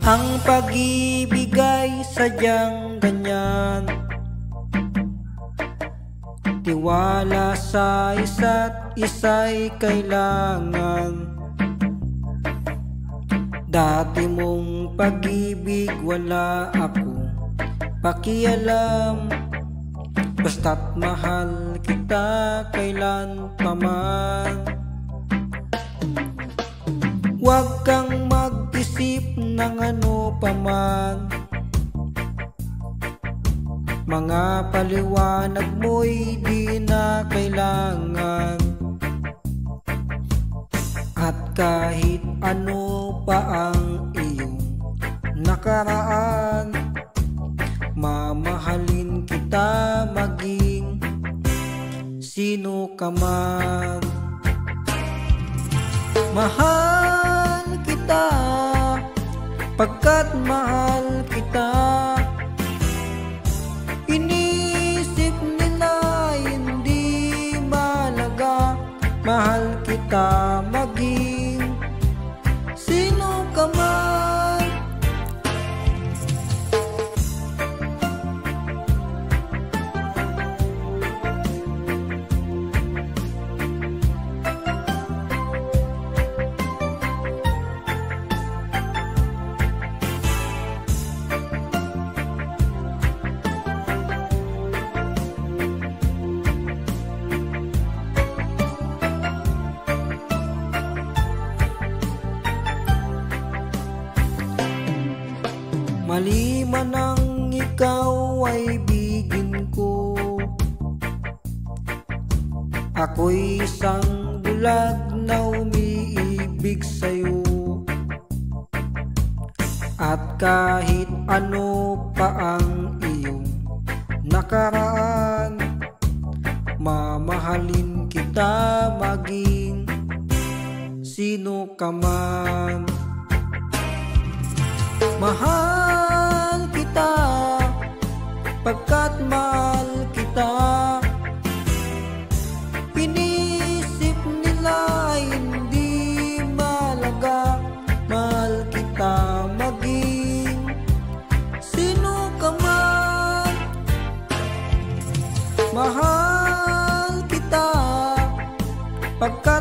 Ang pag-ibig ay sadyang ganyan, tiwala sa isa't isa'y kailangan. Dati mong pag-ibig wala akong pakialam, basta't mahal kita kailan paman. Huwag kang mag-isip ng ano paman, mga paliwanag mo'y di na kailangan. At kahit ano pa ang iyong nakaraan, mamahalin kita maging sino ka man. Mahal kita pagkat mahal kita. Inisip nila hindi malaga, mahal kita maging sino ka man. Mali man ang ikaw ay bigin ko, ako'y isang bulag na umiibig sa'yo. At kahit ano pa ang iyong nakaraan, mamahalin kita maging sino ka man. Mahal kita pagkat mahal kita. Inisip nila hindi malaga, mahal kita maging sino ka man. Mahal kita pagkat